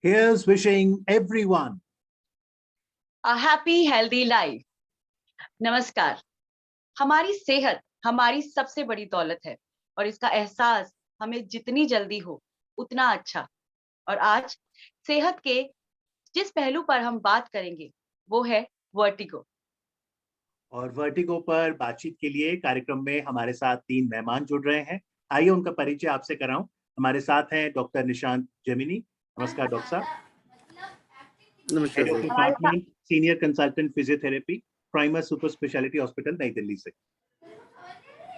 Here's wishing everyone a happy healthy life. नमस्कार। हमारी सेहत हमारी सबसे बड़ी दौलत है और इसका एहसास हमें जितनी जल्दी हो उतना अच्छा। और आज सेहत के जिस पहलू पर हम बात करेंगे वो है वर्टिगो। और वर्टिगो पर बातचीत के लिए कार्यक्रम में हमारे साथ 3 मेहमान जुड़ रहे हैं। आइए उनका परिचय आपसे कराऊं। हमारे साथ हैं डॉक्टर निशांत जेमिनी। नमस्कार डॉक्टर साहब। नमस्कार sir. Department senior consultant physiotherapy, primer super speciality hospital नई दिल्ली से।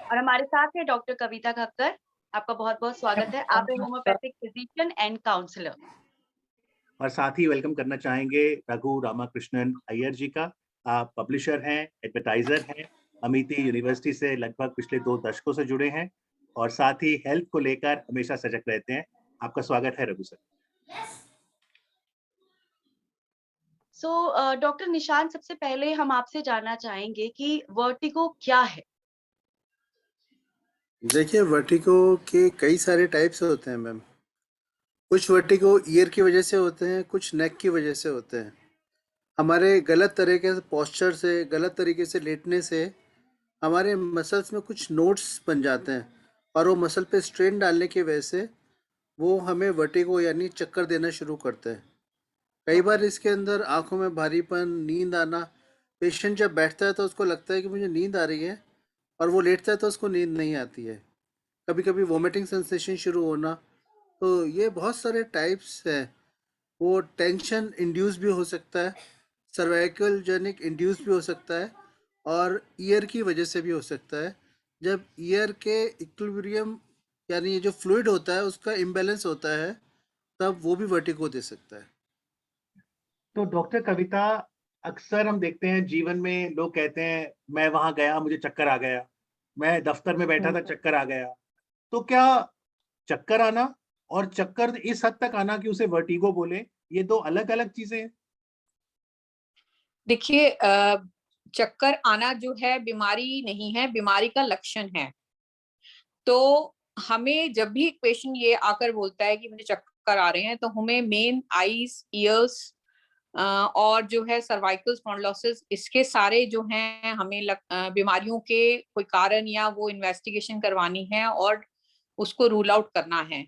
और हमारे साथ है डॉक्टर कविता खक्कर। आपका बहुत बहुत स्वागत है। आप एक होम्योपैथिक फिजिशियन एंड काउंसलर। और साथ ही वेलकम करना चाहेंगे रघु रामाकृष्णन अय्यर जी का। आप पब्लिशर हैं, एडवर्टाइजर हैं, अमिती यूनिवर्सिटी से लगभग पिछले 2 दशकों से जुड़े हैं और साथ ही हेल्थ को लेकर हमेशा सजग रहते हैं। आपका स्वागत है रघु सर। डॉक्टर निशांत, सबसे पहले हम आपसे जानना चाहेंगे कि वर्टिगो क्या है। देखिए, वर्टिगो के कई सारे टाइप्स होते हैं मैम। कुछ वर्टिगो ईयर की वजह से होते हैं, कुछ नेक की वजह से होते हैं। हमारे गलत तरीके से पोस्चर से, गलत तरीके से लेटने से हमारे मसल्स में कुछ नोड्स बन जाते हैं और वो मसल पे स्ट्रेन डालने की वजह से वो हमें वर्टिगो यानी चक्कर देना शुरू करते हैं। कई बार इसके अंदर आंखों में भारीपन, नींद आना। पेशेंट जब बैठता है तो उसको लगता है कि मुझे नींद आ रही है और वो लेटता है तो उसको नींद नहीं आती है। कभी कभी वोमिटिंग सेंसेशन शुरू होना। तो ये बहुत सारे टाइप्स हैं। वो टेंशन इंड्यूस भी हो सकता है, सर्वाइकल जेनिक इंड्यूस भी हो सकता है और ईयर की वजह से भी हो सकता है। जब ईयर के इक्विलिब्रियम यानी ये जो फ्लूइड होता है उसका इम्बैलेंस होता है तब वो भी वर्टिगो दे सकता है। तो डॉक्टर कविता, अक्सर हम देखते हैं जीवन में लोग कहते हैं मैं वहां गया मुझे चक्कर आ गया, मैं दफ्तर में बैठा था चक्कर आ गया। तो क्या चक्कर आना और चक्कर इस हद तक आना कि उसे वर्टिगो बोले, ये 2 अलग-अलग चीजें हैं? देखिए, चक्कर आना जो है बीमारी नहीं है, बीमारी का लक्षण है। तो हमें जब भी एक पेशेंट ये आकर बोलता है कि मुझे चक्कर आ रहे हैं, तो हमें मेन आईज, ईयर्स और जो है सर्वाइकल स्पॉन्डिलोसिस, इसके सारे जो हैं हमें बीमारियों के कोई कारण या वो इन्वेस्टिगेशन करवानी है और उसको रूल आउट करना है।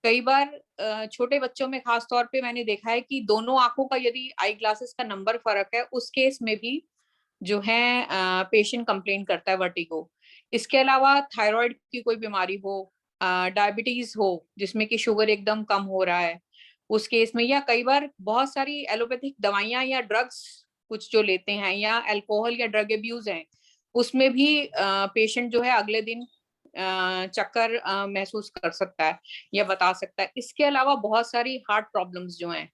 कई बार छोटे बच्चों में खास तौर पे मैंने देखा है कि दोनों आंखों का यदि आई ग्लासेस का नंबर फर्क है, उस केस में भी जो है पेशेंट कंप्लेन करता है वर्टिगो। इसके अलावा थायराइड की कोई बीमारी हो, डायबिटीज हो जिसमें कि शुगर एकदम कम हो रहा है, उस केस में, या कई बार बहुत सारी एलोपैथिक दवाइयां या ड्रग्स कुछ जो लेते हैं या अल्कोहल या ड्रग अब्यूज हैं, उसमें भी पेशेंट जो है अगले दिन चक्कर महसूस कर सकता है या बता सकता है। इसके अलावा बहुत सारी हार्ट प्रॉब्लम्स जो हैं,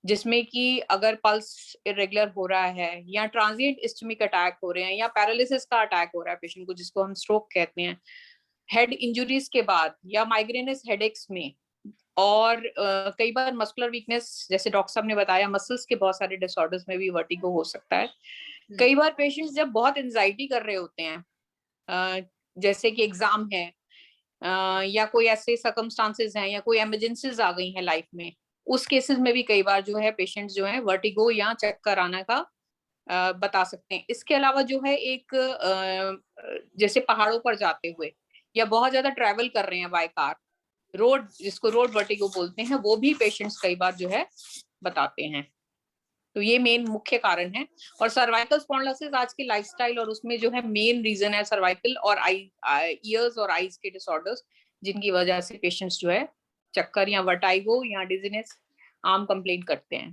जिसमें कि अगर पल्स इरेगुलर हो रहा है या ट्रांजिएंट इस्चेमिक अटैक हो रहे हैं या पैरालिसिस का अटैक हो रहा है पेशेंट को, जिसको हम स्ट्रोक कहते हैं, हेड इंजुरीज के बाद या माइग्रेनस हेडेक्स में, और कई बार मस्कुलर वीकनेस, जैसे डॉक्टर साहब ने बताया, मसल्स के बहुत सारे डिसऑर्डर्स में भी वर्टिगो हो सकता है। कई बार पेशेंट्स जब बहुत एंजाइटी कर रहे होते हैं, जैसे कि एग्जाम है या कोई ऐसे सर्कमस्टांसेस हैं या कोई इमरजेंसीज आ गई हैं लाइफ में, उस केसेस में भी कई बार जो है पेशेंट्स जो है वर्टिगो या चक्कर आने का बता सकते हैं। इसके अलावा जो है एक जैसे पहाड़ों पर जाते हुए या बहुत ज्यादा ट्रैवल कर रहे हैं बाय कार, रोड, जिसको रोड वर्टिगो बोलते हैं, वो भी पेशेंट्स कई बार जो है बताते हैं। तो ये मेन मुख्य कारण है। और सर्वाइकल स्पॉन्डिलोसिस आज की लाइफस्टाइल और उसमें जो है मेन रीजन है सर्वाइकल और ईयर्स और आईज के डिसऑर्डर्स, जिनकी वजह से पेशेंट्स जो है चक्कर या वर्टाइगो या डिजीनेस आम कंप्लेन करते हैं।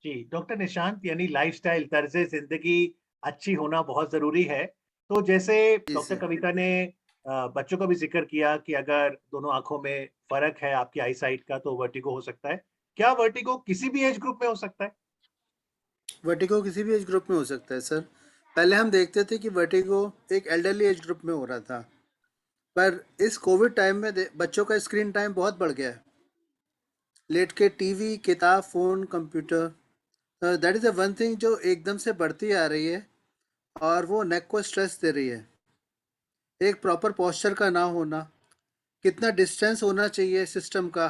जी डॉक्टर निशांत, यानी लाइफस्टाइल, तर्ज जिंदगी अच्छी होना बहुत जरूरी है। तो जैसे डॉक्टर कविता ने बच्चों का भी जिक्र किया कि अगर दोनों आंखों में फर्क है आपकी आई साइट का तो वर्टिगो हो सकता है। क्या वर्टिगो किसी भी एज ग्रुप में हो सकता है? वर्टिगो किसी भी एज ग्रुप में हो सकता है सर। पहले हम देखते थे कि वर्टिगो एक एल्डरली एज ग्रुप में हो रहा था, पर इस कोविड टाइम में बच्चों का स्क्रीन टाइम बहुत बढ़ गया है। लेट के टीवी, किताब, phone, computer, that is the one thing जो एकदम से बढ़ती आ रही है और वो नेक को स्ट्रेस दे रही है। एक प्रॉपर पोस्चर का ना होना, कितना डिस्टेंस होना चाहिए सिस्टम का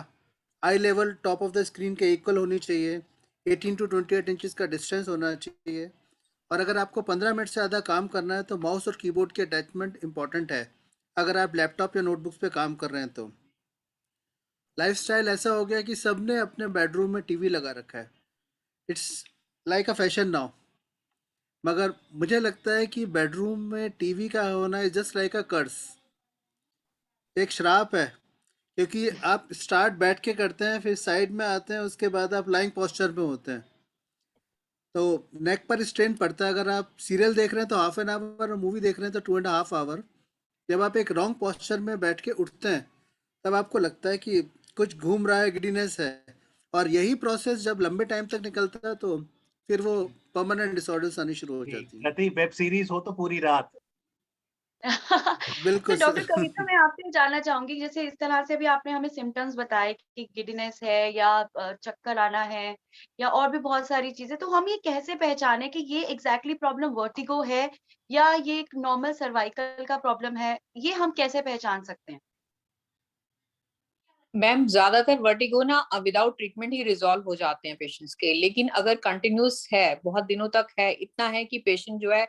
eye level top of the screen के इक्वल होनी चाहिए, 18 to 28 इंचेस का डिस्टेंस होना चाहिए, और अगर आपको 15 मिनट से ज़्यादा काम करना है तो माउस और कीबोर्ड की अटैचमेंट इंपॉर्टेंट है, अगर आप लैपटॉप या नोटबुक्स पे काम कर रहे हैं तो। लाइफस्टाइल ऐसा हो गया कि सबने अपने बेडरूम में टीवी लगा रखा है, it's like a fashion now. मगर मुझे लगता है कि बेडरूम में टीवी का होना इज जस्ट लाइक अ कर्स, एक श्राप है, क्योंकि आप स्टार्ट बैठ के करते हैं, फिर साइड में आते हैं, उसके बाद आप लाइंग पोस्चर में होते हैं, तो नेक पर स्ट्रेन पड़ता है। अगर आप सीरियल देख रहे हैं तो हाफ एन आवर, और मूवी देख रहे हैं तो 2.5 आवर। जब आप एक रॉन्ग पोस्चर में बैठ के उठते हैं तब आपको लगता है कि कुछ घूम रहा है, गिडीनेस है, और यही प्रोसेस जब लंबे टाइम तक निकलता है तो फिर वो परमानेंट डिसऑर्डर्स आनी शुरू हो जी, जाती हैं। प्रति वेब सीरीज हो तो पूरी रात। तो बिल्कुल डॉक्टर सर। कविता, मैं आपसे जानना चाहूंगी, जैसे इस तरह से भी आपने हमें सिम्टम्स बताए कि गिडीनेस है या चक्कर आना है या और भी बहुत सारी चीजें, तो हम ये कैसे पहचाने कि ये एग्जैक्टली प्रॉब्लम वर्टिगो है या ये एक नॉर्मल सर्वाइकल का प्रॉब्लम है, ये हम कैसे पहचान सकते हैं? मैम ज्यादातर वर्टिगो ना विदाउट ट्रीटमेंट ही रिजॉल्व हो जाते हैं पेशेंट्स के, लेकिन अगर कंटिन्यूस है, बहुत दिनों तक है, इतना है कि पेशेंट जो है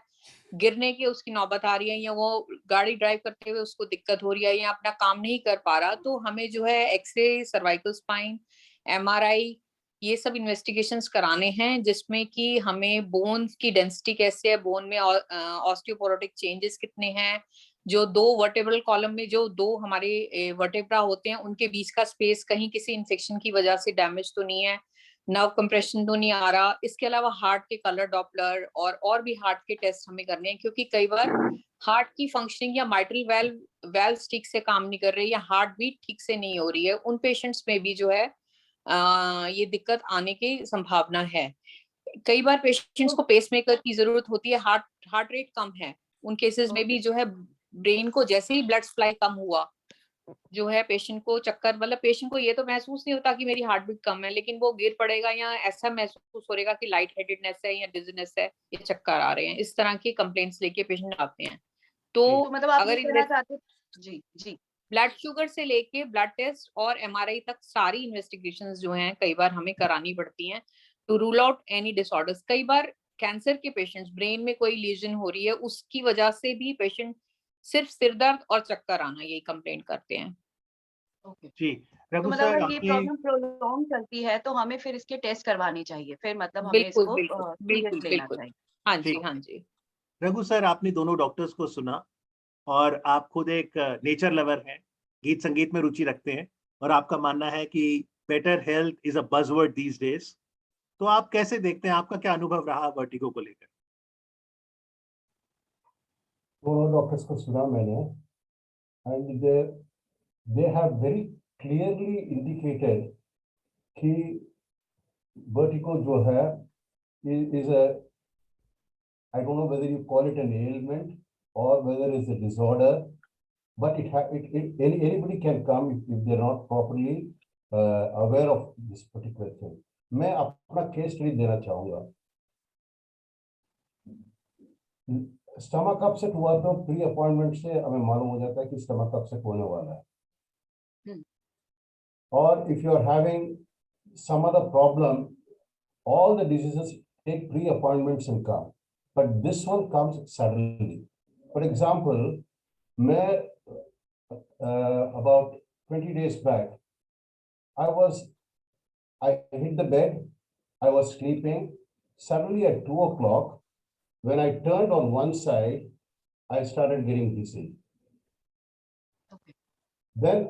गिरने की उसकी नौबत आ रही है, या वो गाड़ी ड्राइव करते हुए उसको दिक्कत हो रही है, या अपना काम नहीं कर पा रहा, तो हमें जो है एक्सरे, सर्वाइकल स्पाइन, एमआरआई, ये सब इन्वेस्टिगेशंस कराने हैं, जिसमें कि हमें बोन की डेंसिटी कैसे है, बोन में ऑस्टियोपोरोटिक चेंजेस कितने हैं, जो दो वर्टेब्रल कॉलम में जो दो हमारे वर्टेब्रा होते हैं उनके बीच का स्पेस कहीं किसी इन्फेक्शन की वजह से डैमेज तो नहीं है, नर्व कंप्रेशन तो नहीं आ रहा। इसके अलावा हार्ट के कलर डॉपलर और भी हार्ट के टेस्ट हमें करने हैं, क्योंकि कई बार हार्ट की फंक्शनिंग या माइट्रल वेल्व ठीक से काम नहीं कर रही, या हार्ट बीट ठीक से नहीं हो रही है, उन पेशेंट्स में भी जो है ये दिक्कत आने की संभावना है। कई बार पेशेंट्स को पेसमेकर की जरूरत होती है, हार्ट रेट कम है, उन केसेस में भी जो है ब्रेन को जैसे ही ब्लड सप्लाई कम हुआ, जो है पेशेंट को चक्कर, मतलब पेशेंट को ये तो महसूस नहीं होता कि मेरी हार्ट बीट कम है, लेकिन वो गिर पड़ेगा या ऐसा महसूस हो रहेगा कि लाइट हेडेडनेस है या डिजीनेस है, ये चक्कर आ रहे हैं, इस तरह की कंप्लेंट्स लेके पेशेंट आते हैं। तो जी, तो मतलब आप ये अगर कहना चाहते, जी जी। ब्लड शुगर से लेके ब्लड टेस्ट और एमआरआई तक सारी इन्वेस्टिगेशंस जो हैं कई बार हमें करानी पड़ती हैं to rule out any disorders. कई बार कैंसर के पेशेंट्स, ब्रेन में कोई लीजन हो रही है, उसकी वजह से भी पेशेंट सिर्फ सिरदर्द और चक्कर आना यही कंप्लेंट करते हैं। ओके, जी। तो रघु मतलब सर अगर ये आपकी प्रॉब्लम प्रोलॉन्ग चलती है तो हमें फिर इसके टेस्ट करवानी चाहिए, फिर मतलब हमें बिल्कुल इसको बिल्कुल सीरियस बिल्कुल लेना बिल्कुल। चाहिए। हाँ जी, ठीक हाँ है। जी। रघु सर, आपने दोनों डॉक्टर्स को सुना और आप खुद एक नेचर लवर हैं, गीत संगीत में रुचि रखते हैं, और आपका मानना है कि better health is a buzzword these days. तो आप कैसे देखते हैं, आपका क्या अनुभव रहा वर्टिगो को लेकर? दोनों डॉक्टर्स को सुना मैंने, and they have very clearly indicated कि वर्टिगो जो है is a, I don't know whether you call it an ailment or whether it's a disorder, but anybody can come if they're not properly aware of this particular thing. मैं अपना case study देना चाहूंगा। Stomach upset हुआ तो pre appointment से हमें मालूम हो जाता है कि स्टमक अपसेट होने वाला है। और if you are having some other problem, all the diseases take pre-appointments and come, but this one comes suddenly. For example, about 20 days back, I hit the bed, I was sleeping. Suddenly at 2 o'clock, when I turned on one side, I started getting dizzy. Okay. Then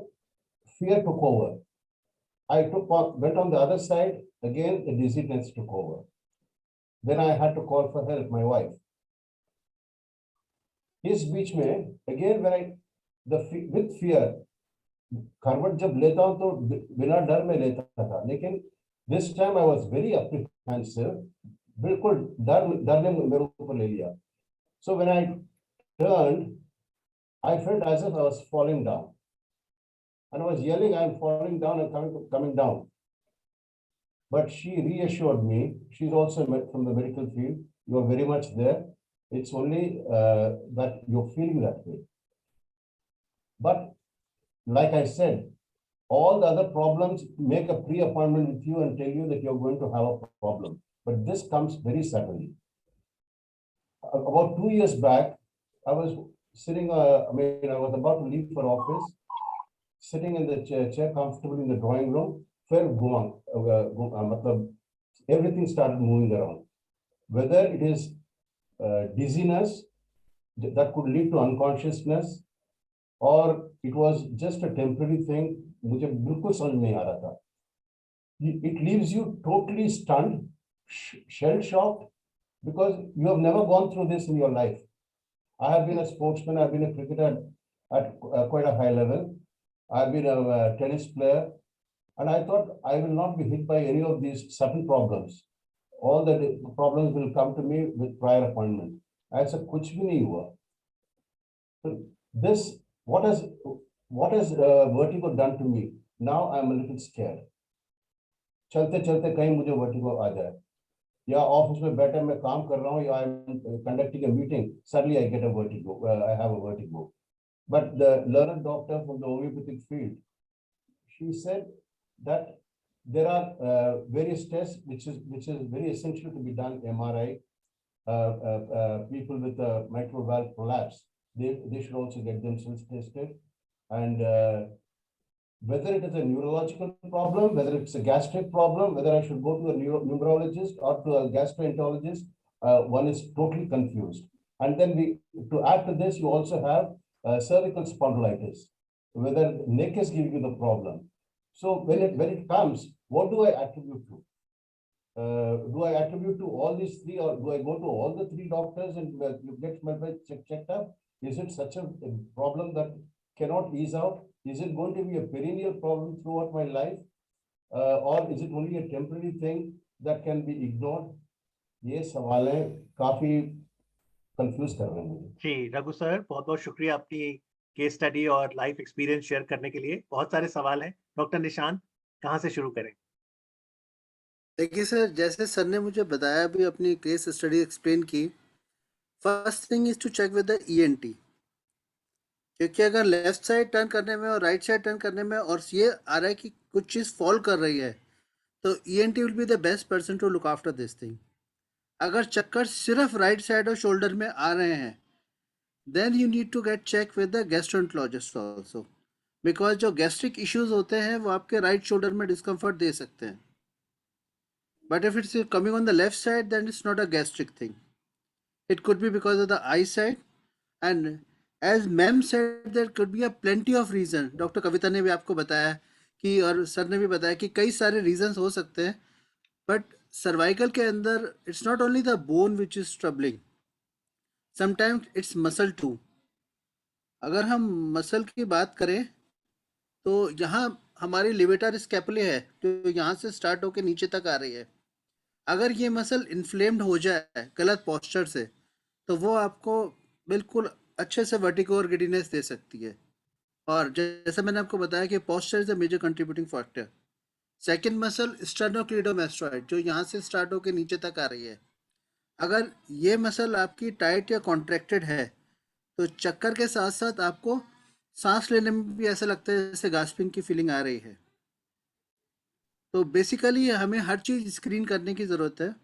fear took over. Went on the other side, again the dizziness took over. Then I had to call for help, my wife. इस बीच में again with fear, करवट जब लेता हूं तो बिना डर में लेता था, लेकिन this time I was very apprehensive, बिल्कुल डर ने मेरे ऊपर ले लिया. So when I turned, I felt as if I was falling down, and I was yelling, "I'm falling down and coming down." But she reassured me. She's also from the medical field. You are very much there. It's only that you're feeling that way. But like I said, all the other problems make a pre-appointment with you and tell you that you're going to have a problem. But this comes very suddenly. About 2 years back, I was sitting, I was about to leave for office, sitting in the chair comfortably in the drawing room, everything started moving around. Whether it is dizziness that could lead to unconsciousness, or it was just a temporary thing, मुझे बिल्कुल समझ नहीं आ रहा था. It leaves you totally stunned, shell-shocked, because you have never gone through this in your life. I have been a sportsman, I've been a cricketer at quite a high level. I've been a tennis player, and I thought I will not be hit by any of these sudden problems. All the problems will come to me with prior appointment. I said, कुछ भी नहीं हुआ. So this, what has vertigo done to me? Now I'm a little scared. चलते चलते कहीं मुझे vertigo आ जाए, या ऑफिस में बैठे मैं काम कर रहा हूँ, या I'm conducting a meeting, suddenly I get a vertigo. I have a vertigo. But the learned doctor from the homeopathic field, she said that there are various tests which is very essential to be done. MRI, people with mitral valve prolapse, they should also get themselves tested, and whether it is a neurological problem, whether it's a gastric problem, whether I should go to a neurologist or to a gastroenterologist, one is totally confused. And then to add to this, you also have cervical spondylitis, whether neck is giving you the problem. So when it comes, what do I attribute to? Do I attribute to all these three, or do I go to all the three doctors and get my checked up? Is it such a problem that cannot ease out? Is it going to be a perennial problem throughout my life? Or is it only a temporary thing that can be ignored? ये सवाल है, काफी confuse कर रहे हैं मुझे. जी Raghu sir, बहुत बहुत शुक्रिया आपकी केस स्टडी और लाइफ एक्सपीरियंस शेयर करने के लिए. बहुत सारे सवाल हैं. डॉक्टर निशांत, कहाँ से शुरू करें? देखिए सर, जैसे सर ने मुझे बताया, अभी अपनी केस स्टडी एक्सप्लेन की. First thing is to check with the ENT, क्योंकि अगर लेफ्ट साइड टर्न करने में और राइट साइड टर्न करने में और ये आ रहा है कि कुछ चीज़ फॉल कर रही है, तो ENT will be the best person to look after this thing. अगर चक्कर सिर्फ राइट साइड और शोल्डर में आ रहे हैं, then you need to get check with the gastroenterologist also, because जो गैस्ट्रिक इश्यूज होते हैं वो आपके राइट शोल्डर में डिस्कम्फर्ट दे सकते हैं. But if it's coming on the left side, then it's not a gastric thing. It could be because of the eye side, and as ma'am said, there could be a plenty of reason. Doctor Kavita ने भी आपको बताया कि, और sir ने भी बताया कि कई सारे रीजंस हो सकते हैं, बट सर्वाइकल के अंदर it's not only the bone which is troubling, sometimes it's muscle too. अगर हम मसल की बात करें तो यहाँ हमारी लिवेटर स्कैपुले है जो यहाँ से स्टार्ट होकर नीचे तक आ रही है. अगर ये मसल इन्फ्लेम्ड हो जाए गलत पोस्चर से, तो वो आपको बिल्कुल अच्छे से वर्टिगो और गिडीनेस दे सकती है. और जैसा मैंने आपको बताया कि posture is a major contributing factor. Second muscle sternocleidomastoid, जो यहाँ से स्टार्ट होकर नीचे तक आ रही है. अगर ये मसल आपकी टाइट या कॉन्ट्रैक्टेड है, तो चक्कर के साथ साथ आपको सांस लेने में भी ऐसा लगता है जैसे गास्पिंग की फीलिंग आ रही है. तो बेसिकली हमें हर चीज़ स्क्रीन करने की ज़रूरत है,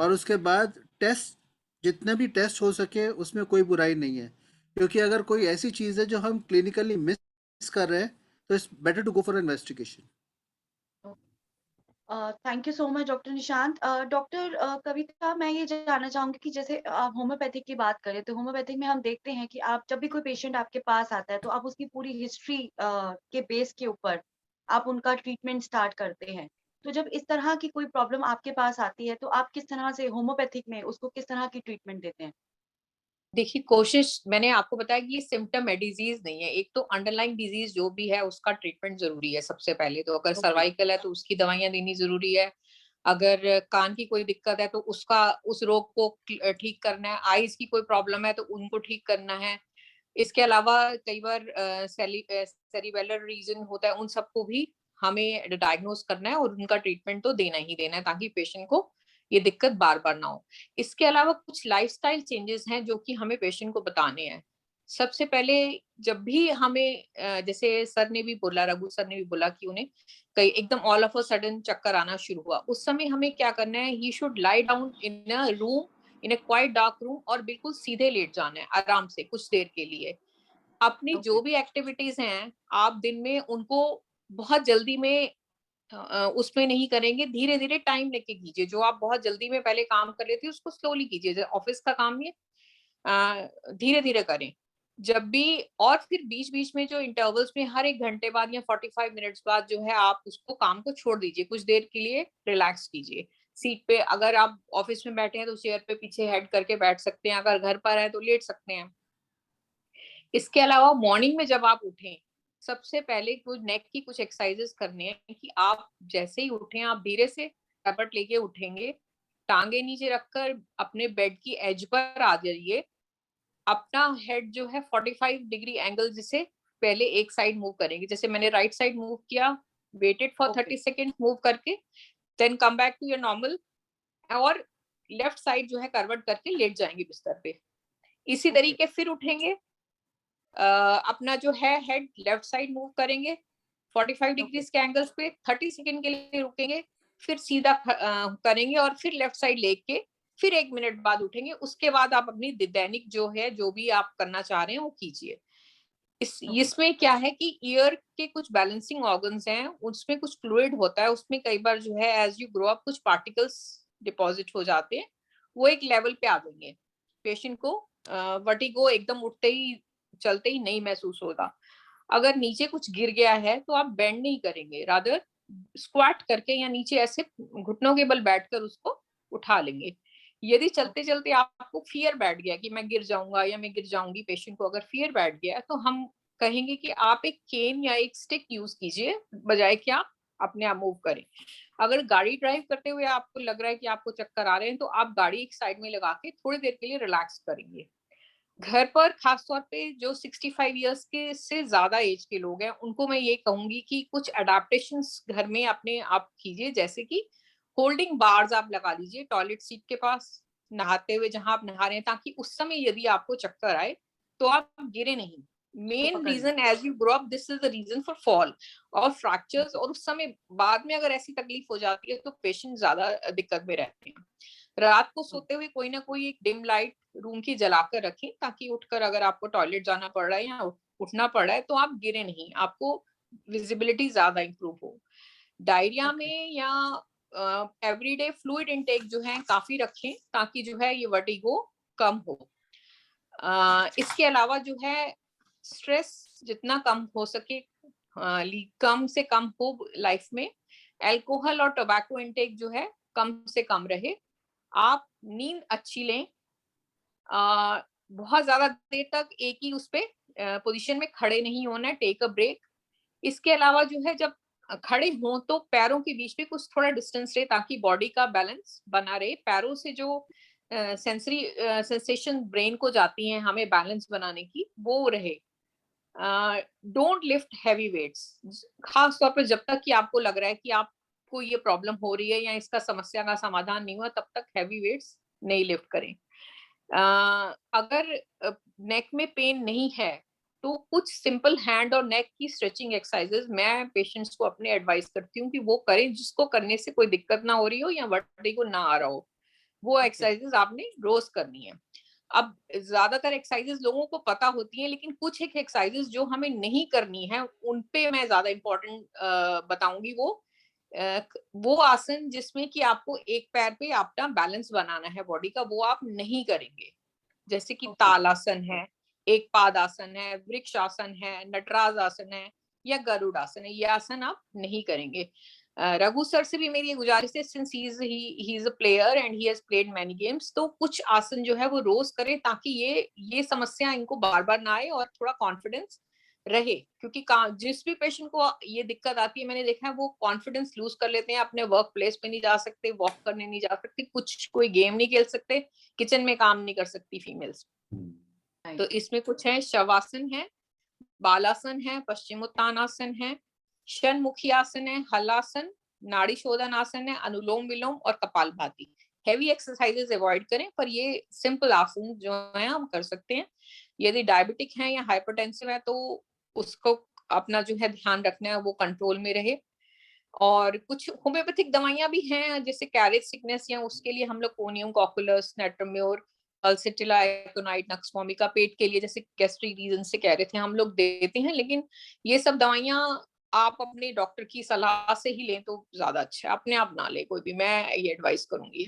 और उसके बाद टेस्ट, जितने भी टेस्ट हो सके उसमें कोई बुराई नहीं है, क्योंकि अगर कोई ऐसी चीज़ है जो हम क्लिनिकली मिस कर रहे हैं, तो it's better to go for investigation. Thank you so much doctor Nishant. Doctor Kavita, मैं ये जानना चाहूंगी कि जैसे आप होम्योपैथिक की बात करें, तो होम्योपैथिक में हम देखते हैं कि आप जब भी कोई पेशेंट आपके पास आता है, तो आप उसकी पूरी हिस्ट्री के बेस के ऊपर आप उनका ट्रीटमेंट स्टार्ट करते हैं. तो जब इस तरह की कोई प्रॉब्लम आपके पास आती है, तो आप किस तरह से होम्योपैथिक में उसको किस तरह की ट्रीटमेंट देते हैं? देखिए, कोशिश, मैंने आपको बताया कि ये सिम्टम है, डिजीज नहीं है. एक तो अंडरलाइंग डिजीज जो भी है उसका ट्रीटमेंट जरूरी है सबसे पहले. तो अगर सर्वाइकल है तो उसकी दवाइयां देनी जरूरी है. अगर कान की कोई दिक्कत है तो उस रोग को ठीक करना है. आईज की कोई प्रॉब्लम है तो उनको ठीक करना है. इसके अलावा कई बार सेरिबेलर रीजन होता है, उन सबको भी हमें डायग्नोज करना है और उनका ट्रीटमेंट तो देना ही देना है, ताकि पेशेंट को ये दिक्कत बार बार ना हो. इसके अलावा कुछ लाइफस्टाइल चेंजेस हैं जो कि हमें पेशेंट को बताने हैं. सबसे पहले जब भी हमें जैसे सर ने भी बोला, रघु सर ने भी बोला कि उन्हें कहीं एकदम ऑल ऑफ अ सडन चक्कर आना शुरू हुआ, उस समय हमें क्या करना है, he should lie down in a room, in a quite dark room, और बिल्कुल सीधे लेट जाना है आराम से कुछ देर के लिए। अपनी Okay. जो भी एक्टिविटीज हैं आप दिन में उनको बहुत जल्दी में उसमें नहीं करेंगे, धीरे धीरे टाइम लेके कीजिए। जो आप बहुत जल्दी में पहले काम कर लेते उसको स्लोली कीजिए, ऑफिस का काम ये धीरे धीरे करें जब भी। और फिर बीच बीच में जो इंटरवल्स में हर 1 घंटे बाद या 45 मिनट्स बाद जो है आप उसको काम को छोड़ दीजिए, कुछ देर के लिए रिलैक्स कीजिए सीट पे। अगर आप ऑफिस में बैठे हैं तो चेयर पे पीछे हेड करके बैठ सकते हैं, अगर घर पर है तो लेट सकते हैं। इसके अलावा मॉर्निंग में जब आप उठें, सबसे पहले कुछ नेक की कुछ एक्सरसाइजेस करनी है कि आप जैसे ही उठें आप धीरे से करवट लेके उठेंगे, टांगे नीचे रखकर अपने बेड की एज पर आ जाइए, अपना हेड जो है 45 डिग्री एंगल जिसे पहले एक साइड मूव करेंगे, जैसे मैंने राइट साइड मूव किया, waited for Okay. 30 second move करके, then come back to your normal, और लेफ्ट साइड जो है करवट करके लेट जाएंगे बिस्तर पे। इसी Okay. तरीके फिर उठेंगे, अपना जो है हेड लेफ्ट साइड मूव करेंगे 45 डिग्रीज के एंगल्स पे, 30 सेकेंड के लिए रुकेंगे, फिर सीधा करेंगे और फिर लेफ्ट साइड लेके फिर 1 मिनट बाद उठेंगे। उसके बाद आप अपनी दैनिक जो है जो भी आप करना चाह रहे हैं वो कीजिए। इसमें क्या है कि ईयर के कुछ बैलेंसिंग ऑर्गन्स हैं, उसमें कुछ फ्लूइड होता है, उसमें कई बार जो है एज यू ग्रो अप कुछ पार्टिकल्स डिपॉजिट हो जाते हैं, वो एक लेवल पे आ जाएंगे, पेशेंट को वर्टिगो एकदम उठते ही चलते ही नहीं महसूस होगा। अगर नीचे कुछ गिर गया है तो आप बेंड नहीं करेंगे, रादर स्क्वाट करके या नीचे ऐसे घुटनों के बल बैठकर उसको उठा लेंगे। यदि चलते चलते आपको फियर बैठ गया कि मैं गिर जाऊंगा या मैं गिर जाऊंगी, पेशेंट को अगर फियर बैठ गया तो हम कहेंगे कि आप एक केन या एक स्टिक यूज कीजिए, बजाय कि आप अपने आप मूव करें। अगर गाड़ी ड्राइव करते हुए आपको लग रहा है कि आपको चक्कर आ रहे हैं तो आप गाड़ी एक साइड में लगा के थोड़ी देर के लिए रिलैक्स करेंगे। घर पर खासतौर पे जो 65 इयर्स के से ज्यादा एज के लोग हैं उनको मैं ये कहूंगी कि कुछ अडेप्टेशंस घर में अपने आप कीजिए, जैसे कि होल्डिंग बार्स आप लगा लीजिए टॉयलेट सीट के पास, नहाते हुए जहां आप नहा रहे हैं, ताकि उस समय यदि आपको चक्कर आए तो आप गिरे नहीं। मेन पकड़ reason as you grow up, this is the reason for fall और फ्रैक्चर्स, और उस समय बाद में अगर ऐसी तकलीफ हो जाती है तो पेशेंट ज्यादा दिक्कत में रहते हैं। रात को सोते हुए कोई ना कोई एक डिम लाइट रूम की जलाकर रखें, ताकि उठकर अगर आपको टॉयलेट जाना पड़ रहा है या उठना पड़ रहा है तो आप गिरे नहीं, आपको विजिबिलिटी ज्यादा इंप्रूव हो। Diarrhoea Okay. में या एवरीडे फ्लूइड इनटेक जो है काफी रखें, ताकि जो है ये वर्टिगो कम हो। इसके अलावा जो है स्ट्रेस जितना कम हो सके, कम से कम हो लाइफ में। अल्कोहल और टोबैको इनटेक जो है कम से कम रहे। आप नींद अच्छी लें, बहुत ज्यादा देर तक एक ही उस पे पोजीशन में खड़े नहीं होना है, टेक अ ब्रेक। इसके अलावा जो है जब खड़े हों तो पैरों के बीच में कुछ थोड़ा डिस्टेंस रहे, ताकि बॉडी का बैलेंस बना रहे। पैरों से जो सेंसरी सेंसेशन ब्रेन को जाती हैं हमें बैलेंस बनाने की, वो रहे। डोंट लिफ्ट हैवी वेट्स, खास तौर पर जब तक कि आपको लग रहा है कि आपको ये प्रॉब्लम हो रही है या इसका समस्या का समाधान नहीं हुआ, तब तक हैवी वेट्स नहीं लिफ्ट करें। अगर नेक में पेन नहीं है तो कुछ सिंपल हैंड और नेक की स्ट्रेचिंग एक्सरसाइजेस मैं पेशेंट्स को अपने एडवाइस करती हूँ कि वो करें, जिसको करने से कोई दिक्कत ना हो रही हो या वर्टिगो ना आ रहा हो। वो एक्सरसाइजेस आपने रोज करनी है। अब ज्यादातर एक्सरसाइजेस लोगों को पता होती हैं, लेकिन कुछ एक एक्सरसाइजेस जो हमें नहीं करनी है उन पे मैं ज्यादा इंपॉर्टेंट बताऊंगी। वो आसन जिसमें कि आपको एक पैर पे अपना बैलेंस बनाना है बॉडी का, वो आप नहीं करेंगे, जैसे कि Okay. तालासन है, एक पाद आसन है, वृक्ष आसन है, नटराज आसन है या गरुड़ आसन है, ये आसन आप नहीं करेंगे। रघु सर से भी मेरी ये गुजारिश है, since he is a player and he has played many games, तो कुछ आसन जो है वो रोज करें, ताकि ये समस्या इनको बार बार ना आए और थोड़ा कॉन्फिडेंस रहे। क्योंकि जिस भी पेशेंट को ये दिक्कत आती है मैंने देखा है वो कॉन्फिडेंस लूज कर लेते हैं, अपने वर्क प्लेस पे नहीं जा सकते, वॉक करने नहीं जा सकते, कुछ कोई गेम नहीं खेल सकते, किचन में काम नहीं कर सकती फीमेल्स। तो इसमें कुछ है, शवासन है, बालासन है, पश्चिमोत्तानासन है, शनमुखी आसन है, हलासन, नाड़ी शोधन आसन है, अनुलोम विलोम और कपालभाति। हैवी एक्सरसाइजेस अवॉइड करें, पर ये सिंपल आसन जो है हम कर सकते हैं। यदि डायबिटिक है या हाइपरटेंसिव है तो उसको अपना जो है ध्यान रखना है वो कंट्रोल में रहे। और कुछ होम्योपैथिक दवाइयां भी हैं जैसे कैरेज सिकनेस या उसके लिए हम लोग कोनियम कॉकुलस, नेट्रोम्योर, अल्सिटिला, एकोनाइट, नक्सफोमिका पेट के लिए जैसे गैस्ट्रिक रीजन से कह रहे थे हम लोग देते हैं, लेकिन ये सब दवाइयां आप अपने डॉक्टर की सलाह से ही लें तो ज्यादा अच्छा है, अपने आप ना ले कोई भी, मैं ये एडवाइस करूंगी।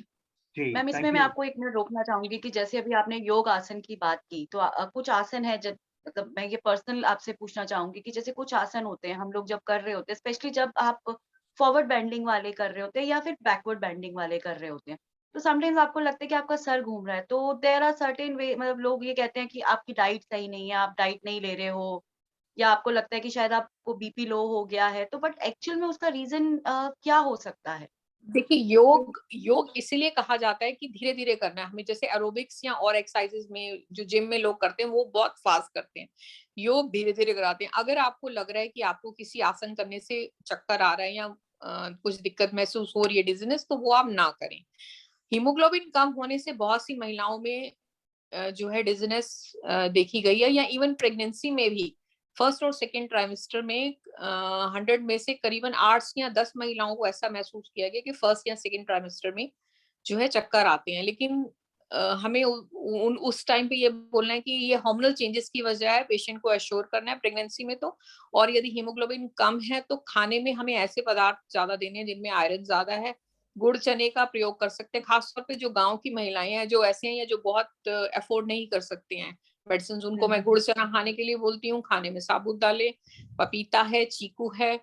जी, मैम इसमें थैंक मैं यू। आपको 1 मिनट रोकना चाहूँगी कि जैसे अभी आपने योग आसन की बात की, तो कुछ आसन है जब मतलब मैं ये पर्सनल आपसे पूछना चाहूँगी कि जैसे कुछ आसन होते हैं हम लोग जब कर रहे होते हैं, स्पेशली जब आप फॉरवर्ड बेंडिंग वाले कर रहे होते हैं या फिर बैकवर्ड बेंडिंग वाले कर रहे होते हैं, तो समटाइम्स आपको लगता है कि आपका सर घूम रहा है, तो देयर आर सर्टेन वे मतलब लोग ये कहते हैं कि आपकी डाइट सही नहीं है, आप डाइट नहीं ले रहे हो या आपको लगता है कि शायद आपको बीपी लो हो गया है, तो बट एक्चुअल में उसका रीज़न क्या हो सकता है? देखिए योग योग इसीलिए कहा जाता है कि धीरे धीरे करना है हमें, जैसे एरोबिक्स या और एक्सरसाइजेज में जो जिम में लोग करते हैं वो बहुत फास्ट करते हैं, योग धीरे धीरे कराते हैं। अगर आपको लग रहा है कि आपको किसी आसन करने से चक्कर आ रहा है या कुछ दिक्कत महसूस हो रही है, डिजीनेस, तो वो आप ना करें। हीमोग्लोबिन कम होने से बहुत सी महिलाओं में जो है डिजीनेस देखी गई है, या इवन प्रेगनेंसी में भी फर्स्ट और सेकेंड ट्राइमेस्टर में 100 में से करीबन 8 या 10 महिलाओं को ऐसा महसूस किया गया कि फर्स्ट या सेकेंड ट्राइमेस्टर में जो है चक्कर आते हैं। लेकिन हमें उस टाइम पे ये बोलना है कि ये हार्मोनल चेंजेस की वजह है, पेशेंट को एश्योर करना है प्रेगनेंसी में तो। और यदि हीमोग्लोबिन कम है तो खाने में हमें ऐसे पदार्थ ज्यादा देने हैं जिनमें आयरन ज्यादा है। गुड़ चने का प्रयोग कर सकते हैं, खासतौर पे जो गाँव की महिलाएं हैं जो ऐसे हैं या जो बहुत अफोर्ड नहीं कर सकती हैं मेडिसिन, उनको मैं गुड़ चना खाने के लिए बोलती हूँ। खाने में साबुत दालें, पपीता है, चीकू है,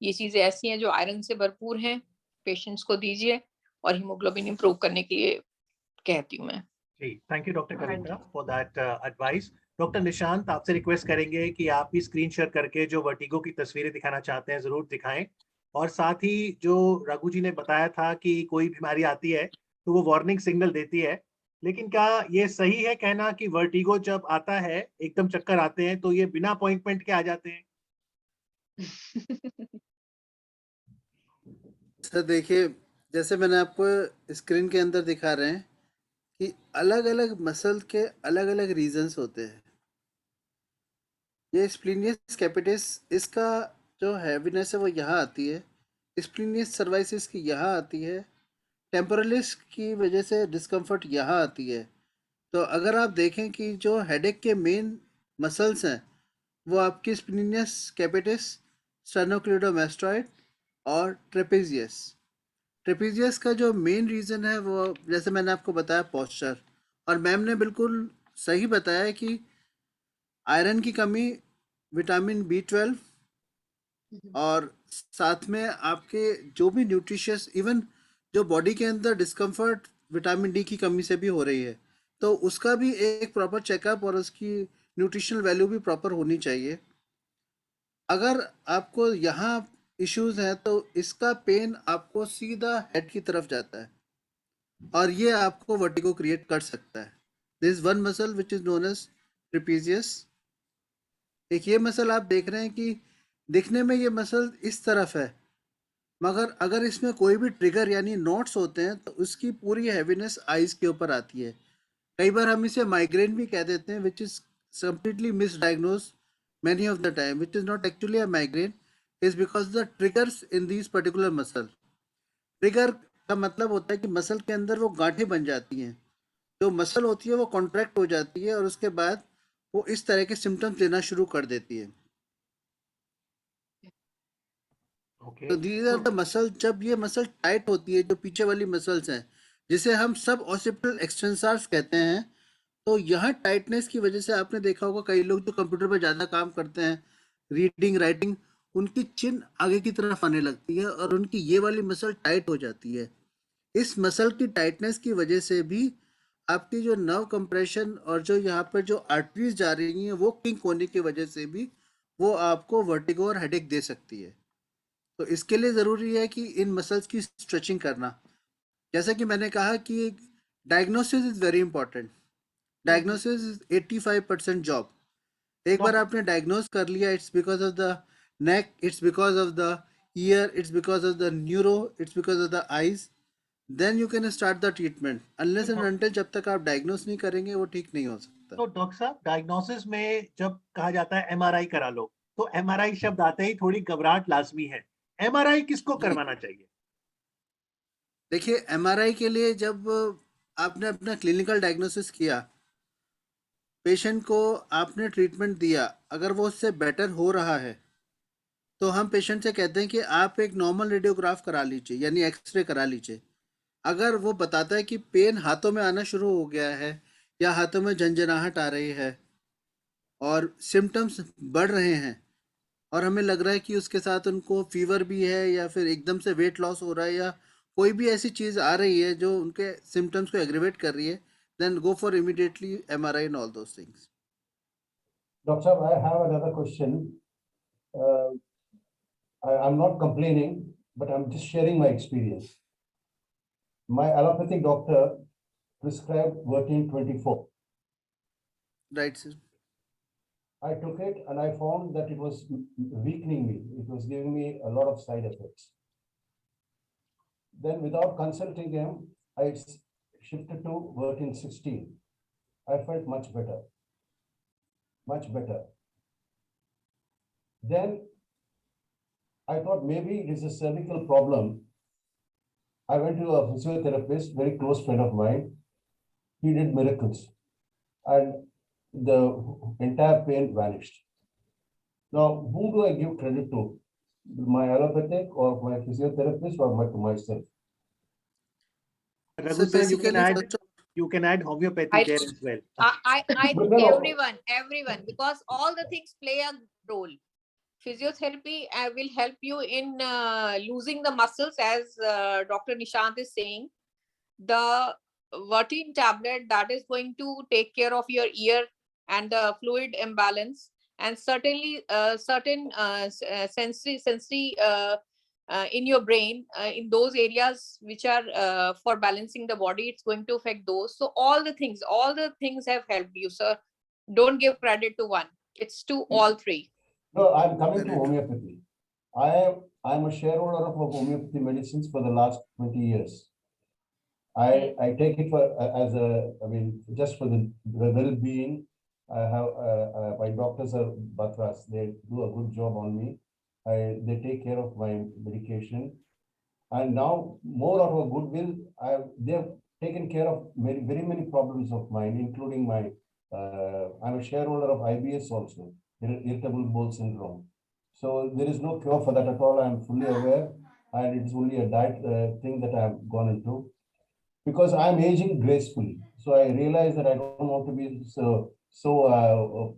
ये चीजें ऐसी हैं जो आयरन से भरपूर हैं, पेशेंट्स को दीजिए और हीमोग्लोबिन इंप्रूव करने के लिए कहती हूँ मैं। जी, थैंक यू डॉक्टर हाँ Kavita ji. For that advice. Doctor Nishant, आपसे रिक्वेस्ट करेंगे कि आप भी स्क्रीन शेयर करके जो वर्टिगो की तस्वीरें दिखाना चाहते हैं ज़रूर दिखाएं, और साथ ही जो रघु जी ने बताया था कि कोई बीमारी आती है तो वो वार्निंग सिग्नल देती है, लेकिन क्या ये सही है कहना कि वर्टिगो जब आता है एकदम चक्कर आते हैं तो ये बिना अपॉइंटमेंट के आ जाते हैं? सर देखिए, जैसे मैंने आपको स्क्रीन के अंदर दिखा रहे हैं कि अलग-अलग मसल के अलग-अलग रीजंस होते हैं। ये स्प्लिनियस कैपिटिस, इसका जो हैवीनेस है वो यहाँ आती है, स्प्लिनियस सर्वाइसिस की यहाँ आती है, टेम्पोरलिस की वजह से डिस्कम्फर्ट यहाँ आती है। तो अगर आप देखें कि जो हेडेक के मेन मसल्स हैं वो आपकी स्प्लिनियस कैपिटिस, स्टेर्नोक्लेडोमास्टॉइड और ट्रेपेजियस। ट्रेपेजियस का जो मेन रीज़न है वो जैसे मैंने आपको बताया पोस्चर, और मैम ने बिल्कुल सही बताया कि आयरन की कमी, विटामिन B12 और साथ में आपके जो भी न्यूट्रिशियस, इवन जो बॉडी के अंदर डिस्कम्फर्ट विटामिन D की कमी से भी हो रही है, तो उसका भी एक प्रॉपर चेकअप और उसकी न्यूट्रिशनल वैल्यू भी प्रॉपर होनी चाहिए। अगर आपको यहाँ इश्यूज हैं तो इसका पेन आपको सीधा हेड की तरफ जाता है और ये आपको वर्टिगो क्रिएट कर सकता है। This one muscle which is known as trapezius. एक ये मसल आप देख रहे हैं कि दिखने में ये मसल इस तरफ है, मगर अगर इसमें कोई भी ट्रिगर यानी नोट्स होते हैं तो उसकी पूरी हैवीनेस आइज के ऊपर आती है। कई बार हम इसे माइग्रेन भी कह देते हैं, which is completely misdiagnosed many of the time, which is not actually a migraine, is because the triggers in these particular muscle. Trigger का मतलब होता है कि मसल के अंदर वो गांठें बन जाती हैं, जो मसल होती है वो कॉन्ट्रैक्ट हो जाती है और उसके बाद वो इस तरह के सिम्टम्स देना शुरू कर देती है। ओके, तो दीज आर द मसल, जब ये मसल टाइट होती है, जो पीछे वाली मसल्स हैं जिसे हम सब ऑसिपिटल एक्सटेंसर्स कहते हैं, तो यहाँ टाइटनेस की वजह से आपने देखा होगा कई लोग जो कंप्यूटर पर ज़्यादा काम करते हैं, रीडिंग राइटिंग, उनकी चिन आगे की तरफ आने लगती है और उनकी ये वाली मसल टाइट हो जाती है। इस मसल की टाइटनेस की वजह से भी आपकी जो नर्व कंप्रेशन और जो यहाँ पर जो आर्टरीज जा रही हैं वो किंक होने की वजह से भी वो आपको वर्टिगो और हेडेक दे सकती है। तो इसके लिए ज़रूरी है कि इन मसल्स की स्ट्रेचिंग करना। जैसा कि मैंने कहा कि diagnosis is very important. Diagnosis is 85% job. एक बार आपने डायग्नोज कर लिया, it's because of the neck, it's because of the ear, it's because of the neuro, it's because of the eyes, then you can start the treatment. Unless and until जब तक आप diagnose नहीं करेंगे वो ठीक नहीं हो सकता। सकता। तो डॉक्टर साहब डायग्नोसिस में जब कहा जाता है एमआरआई करा लो, तो एमआरआई शब्द आते ही थोड़ी घबराहट लाजमी है। एमआरआई किसको जी। करवाना चाहिए? देखिए, एमआरआई के लिए जब आपने अपना क्लिनिकल डायग्नोसिस किया, पेशेंट को आपने ट्रीटमेंट दिया, अगर वो उससे बेटर हो रहा है तो हम पेशेंट से कहते हैं कि आप एक नॉर्मल रेडियोग्राफ करा लीजिए, यानी एक्सरे करा लीजिए। अगर वो बताता है कि पेन हाथों में आना शुरू हो गया है या हाथों में झंझनाहट आ रही है और सिम्टम्स बढ़ रहे हैं और हमें लग रहा है कि उसके साथ उनको फीवर भी है या फिर एकदम से वेट लॉस हो रहा है या कोई भी ऐसी चीज़ आ रही है जो उनके सिम्टम्स को एग्रीवेट कर रही है, then go for immediately MRI and all those things. Dr. Saab, I have another question. I'm not complaining, but I'm just sharing my experience. My allopathic doctor prescribed Vertin 24. Right sir. I took it and I found that it was weakening me. It was giving me a lot of side effects. Then without consulting him, I shifted to Vertin 16. I felt much better. Much better. Then I thought maybe it is a cervical problem. I went to a physiotherapist, very close friend of mine. He did miracles and the entire pain vanished. Now, who do I give credit to? My allopathic or my physiotherapist or myself? Raghu sir sir, basically first you can add homeopathy I- there as well. I think No, no. everyone, because all the things play a role. Physiotherapy will help you in losing the muscles, as Dr. Nishant is saying. The Vertin tablet, that is going to take care of your ear and the fluid imbalance, and certainly certain sensory in your brain, in those areas which are for balancing the body, it's going to affect those. So all the things have helped you, sir. Don't give credit to one, it's to all three. No, I'm coming to Very true. homeopathy. I'm a shareholder of homeopathy medicines for the last 20 years. I take it for as a, I mean, just for the well-being. I have my doctors are Batras. They do a good job on me. They take care of my medication, and now more out of goodwill, they've taken care of very many problems of mine, including my. I'm a shareholder of IBS also, irritable bowel syndrome. So there is no cure for that at all. I'm fully aware, and it is only a diet thing that I've gone into. Because I'm aging gracefully. So I realize that I don't want to be so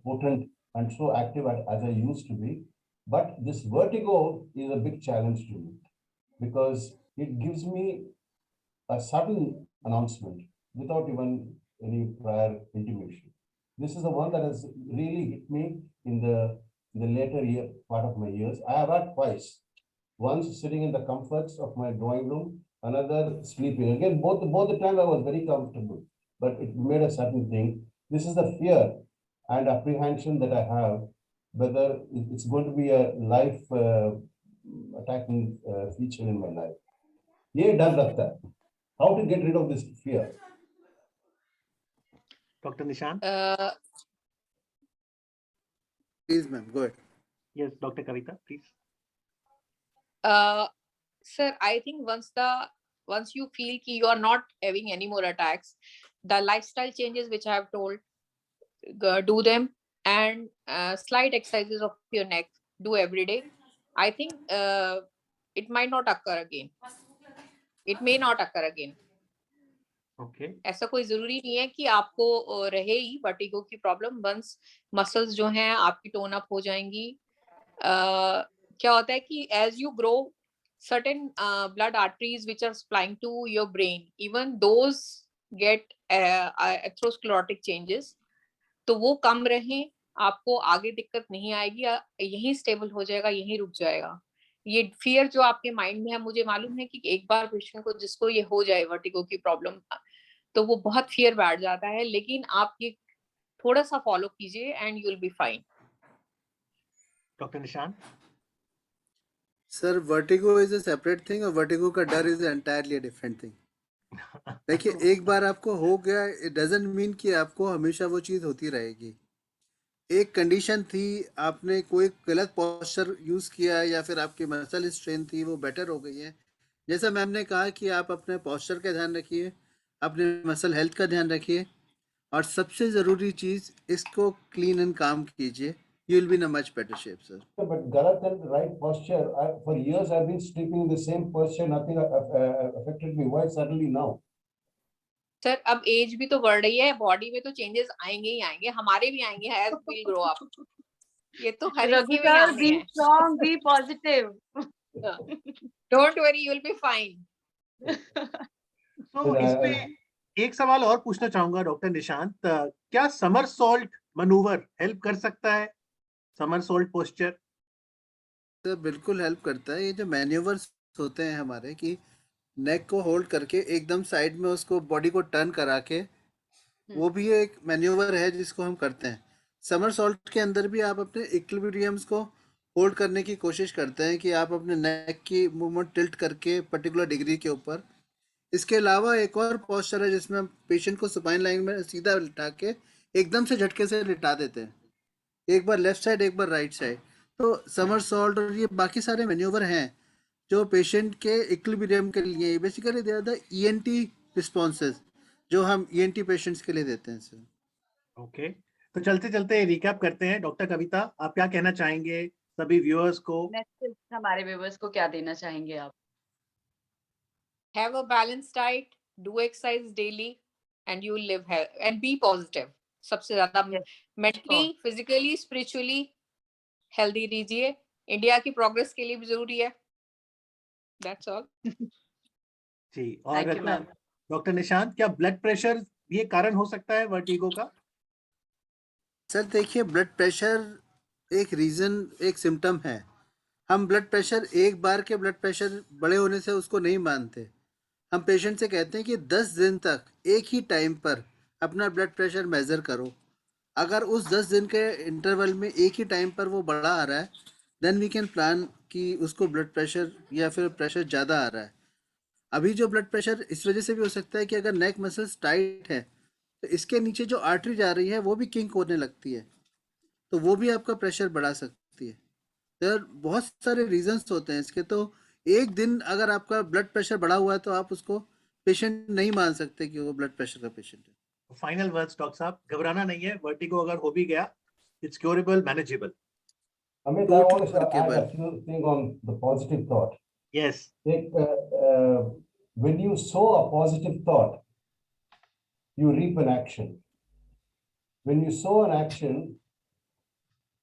potent and so active as I used to be. But this vertigo is a big challenge to me because it gives me a sudden announcement without even any prior intimation. This is the one that has really hit me in the later part of my years. I have had twice. Once sitting in the comforts of my drawing room, another sleeping. Again, both the time I was very comfortable, but it made a certain thing. This is the fear and apprehension that I have, whether it's going to be a life attacking feature in my life. ये डर लगता है. How to get rid of this fear? Dr. Nishant? Please ma'am, go ahead. Yes, Dr. Kavita, please. Sir, I think once you feel ki you are not having any more attacks, the lifestyle changes which I have told, do them, and slight exercises of your neck, do every day. I think it might not occur again. It may not occur again. Okay. ऐसा कोई जरूरी नहीं है कि आपको रहे ही vertigo की problem. Once muscles जो हैं आपकी टोन अप हो जाएंगी। क्या होता है कि as you grow, certain blood arteries which are supplying to your brain, even those get atherosclerotic changes. तो वो कम रहे, आपको आगे दिक्कत नहीं आएगी, यही स्टेबल हो जाएगा, यही रुक जाएगा। ये फियर जो आपके माइंड में है, मुझे मालूम है कि एक बार पेशेंट को जिसको ये हो जाए वर्टिगो की प्रॉब्लम, तो वो बहुत फियर बैठ जाता है, लेकिन आप ये थोड़ा सा फॉलो कीजिए and you will be fine. Doctor Nishant? Sir vertigo is a separate thing और वर्टिगो का डर इज एंटायरली डिफरेंट थिंग। देखिए, तो एक बार आपको हो गया, इट डजंट मीन कि आपको हमेशा वो चीज़ होती रहेगी। एक कंडीशन थी, आपने कोई गलत पोस्चर यूज़ किया या फिर आपकी मसल स्ट्रेन थी, वो बेटर हो गई है। जैसा मैम ने कहा कि आप अपने पोस्चर का ध्यान रखिए, अपने मसल हेल्थ का ध्यान रखिए, और सबसे ज़रूरी चीज़, इसको क्लीन एंड काम कीजिए। You will be in a much better shape, sir. But Galat and right posture, for years I've been sleeping in the same posture, nothing affected me. Why suddenly now? Sir अब as भी तो बढ़ रही है, body में तो changes आएंगे ही आएंगे, हमारे भी आएंगे एज वी ग्रो अप। ये तो हर एक रघु के में ही सर, आने बी हैं। Strong, be positive. Don't worry, you will be fine. तो Then इसमें एक सवाल और पूछना चाहूंगा डॉक्टर निशांत, क्या समरसॉल्ट मनूवर हेल्प कर सकता है? Somersault posture? सर बिल्कुल हेल्प करता है। ये जो मैन्यूवर्स होते हैं हमारे, कि नेक को होल्ड करके एकदम साइड में उसको बॉडी को टर्न करा के, वो भी एक मैन्यूवर है जिसको हम करते हैं। समरसॉल्ट के अंदर भी आप अपने इक्विलिब्रियम्स को होल्ड करने की कोशिश करते हैं कि आप अपने नेक की मूवमेंट टिल्ट करके पर्टिकुलर डिग्री के ऊपर। इसके अलावा एक और पोस्चर है जिसमें हम पेशेंट को सुपाइन लाइन में सीधा लिटा के एकदम से झटके से लिटा देते हैं, एक बार लेफ्ट साइड एक बार राइट साइड। तो समरसॉल्ट और ये बाकी सारे मैन्यूवर हैं जो पेशेंट के इक्विलिब्रियम के लिए, basically they are the ENT responses जो हम ईएनटी पेशेंट्स के लिए देते हैं सर। ओके, तो चलते चलते रिकैप करते हैं। डॉक्टर कविता, आप क्या कहना चाहेंगे सभी व्यूअर्स को? मैसेज हमारे व्यूवर्स को क्या देना चाहेंगे आप? Have a balanced diet, do exercise daily, and you will live and be positive. सबसे ज्यादा Yes, mentally, sure. Physically, spiritually healthy रहिए। इंडिया की प्रोग्रेस के लिए भी जरूरी है। That's all. जी, और थैंक यू क्या मैम। डॉक्टर निशांत, क्या ब्लड प्रेशर ये कारण हो सकता है वर्टिगो का? सर देखिए, ब्लड प्रेशर एक रीज़न, एक सिम्टम है। हम ब्लड प्रेशर, एक बार के ब्लड प्रेशर बड़े होने से उसको नहीं मानते। हम पेशेंट से कहते हैं कि 10 दिन तक एक ही टाइम पर अपना ब्लड प्रेशर मेज़र करो। अगर उस 10 दिन के इंटरवल में एक ही टाइम पर वो बढ़ा आ रहा है, देन वी कैन प्लान कि उसको ब्लड प्रेशर या फिर प्रेशर ज़्यादा आ रहा है। अभी जो ब्लड प्रेशर इस वजह से भी हो सकता है कि अगर नेक मसल्स टाइट है, तो इसके नीचे जो आर्टरी जा रही है वो भी किंक होने लगती है, तो वो भी आपका प्रेशर बढ़ा सकती है। सर बहुत सारे रीजंस होते हैं इसके। तो एक दिन अगर आपका ब्लड प्रेशर बढ़ा हुआ है तो आप उसको पेशेंट नहीं मान सकते कि वो ब्लड प्रेशर का पेशेंट है। फाइनल वर्ड्स डॉक्टर साहब, घबराना नहीं है, वर्टिगो अगर हो भी गया, it's curable, manageable. Amit, I totally want to add workable. a few things on the positive thought. Yes. Like, when you sow a positive thought, you reap an action. When you sow an action,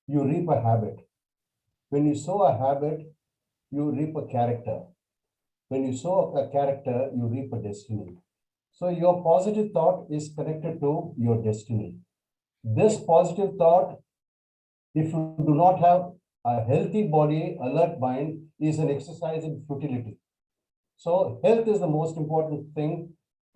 you reap a habit. When you sow a habit, you reap a character. When you sow a character, you reap a destiny. So your positive thought is connected to your destiny. This positive thought, if you do not have a healthy body, alert mind, is an exercise in futility. So health is the most important thing,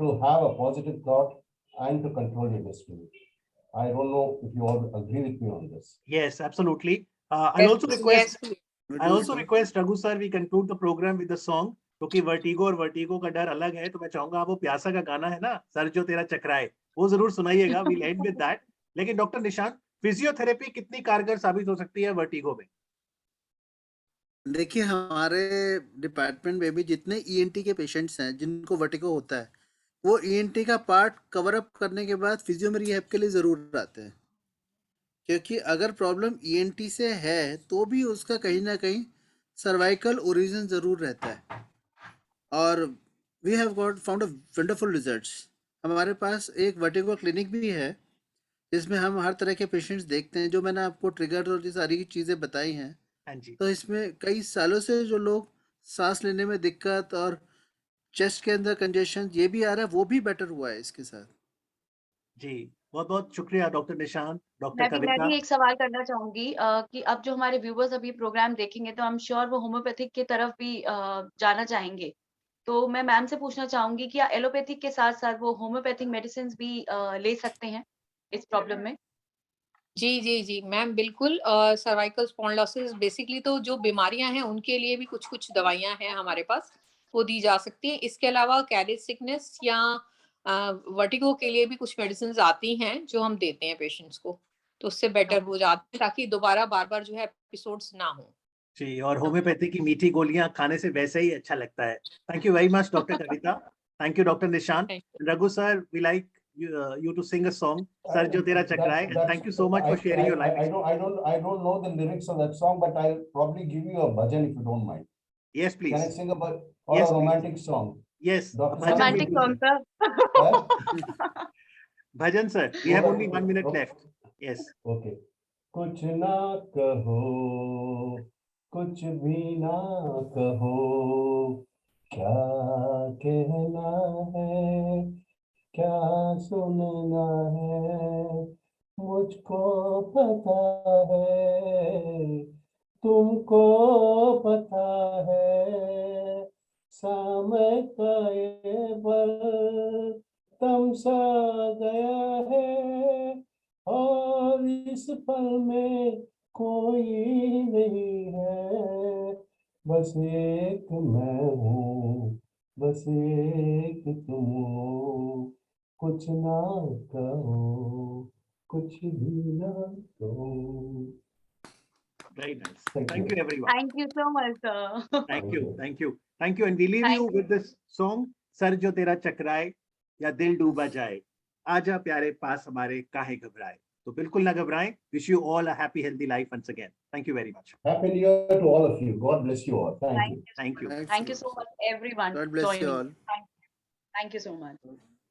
to have a positive thought and to control your destiny. I don't know if you all agree with me on this. Yes, absolutely. I'll also request Yes. I also request Raghu sir, we conclude the program with the song, क्योंकि vertigo और vertigo का डर अलग है, तो मैं चाहूंगा आप वो प्यासा का गाना है ना, सर जो तेरा चकराए, वो जरूर सुनाइएगा। We'll end with that. लेकिन डॉक्टर निशांत, फिजियोथेरेपी कितनी कारगर साबित हो सकती है वर्टिगो में? देखिए, हमारे डिपार्टमेंट में भी जितने ईएनटी के पेशेंट्स हैं जिनको वर्टिगो होता है, वो ईएनटी का पार्ट कवर अप करने के बाद फिजियो में रिहैब के लिए ज़रूर आते हैं। क्योंकि अगर प्रॉब्लम ईएनटी से है तो भी उसका कहीं ना कहीं सर्वाइकल ओरिजिन ज़रूर रहता है। और we have got found a wonderful results. हमारे पास एक वर्टिगो क्लिनिक भी है जिसमें हम हर तरह के पेशेंट्स देखते हैं। जो मैंने आपको ट्रिगर और ये सारी चीज़ें बताई हैं, हाँ जी। तो इसमें कई सालों से जो लोग सांस लेने में दिक्कत और चेस्ट के अंदर कंजेशन ये भी आ रहा है, वो भी बेटर हुआ है इसके साथ। जी, बहुत बहुत शुक्रिया डॉक्टर निशांत, डॉक्टर मैं कविता। भी एक सवाल करना चाहूंगी कि अब जो हमारे व्यूवर्स अभी प्रोग्राम देखेंगे तो आई एम श्योर वो होम्योपैथिक की तरफ भी जाना चाहेंगे। तो मैं मैम से पूछना चाहूंगी कि एलोपैथिक के साथ साथ वो होम्योपैथिक मेडिसिन भी ले सकते हैं इस प्रॉब्लम में? जी जी जी मैम, बिल्कुल। सर्वाइकल स्पॉन्डिलोसिस बेसिकली तो जो बीमारियां हैं उनके लिए भी कुछ कुछ दवाइयां हैं हमारे पास। वो दी जा सकती है। इसके अलावा कैरेज सिकनेस या वर्टिगो के लिए भी कुछ मेडिसिन आती हैं जो हम देते हैं पेशेंट्स को, तो उससे बेटर हो जाते हैं ताकि दोबारा बार-बार जो है एपिसोड्स ना हो। जी, और होम्योपैथी की मीठी गोलियां खाने से वैसे ही अच्छा लगता है। Thank you very much doctor Kavita. Thank you doctor Nishant. Thank Raghu sir, we like you to sing a song, Sar Jo Tera Chakrai, and thank you so much for sharing your life experience. I don't know the lyrics of that song, but I'll probably give you a bhajan if you don't mind. Yes, Can I please. sing or Yes, a please. romantic song? Yes, Dr. bhajan romantic will do, song sir. का Bhajan sir, we have only 1 minute Okay. left. Yes. Okay. कुछ ना कहो, कुछ भी ना कहो, क्या कहना है, क्या सुनना है, मुझको पता है, तुमको पता है, समय का ये पल तमसा गया है, और इस पल में कोई नहीं है, बस एक मैं हूँ, बस एक तुम हो, कुछ ना कहो, कुछ भी ना कहो। Very nice. Thank Thank you. you, everyone. Thank you so much sir. Thank you. Thank you. Thank you. And we leave Thank you with this song, sir जो तेरा चकराए या दिल डूबा जाए, आजा प्यारे पास हमारे काहे घबराए। तो बिल्कुल ना घबराएं। Wish you all a happy, healthy life once again. Thank you very much. Happy New Year to all of you. God bless you all. Thank you. Thank you. Thank you so much everyone God bless you joining. all. Thank you so much.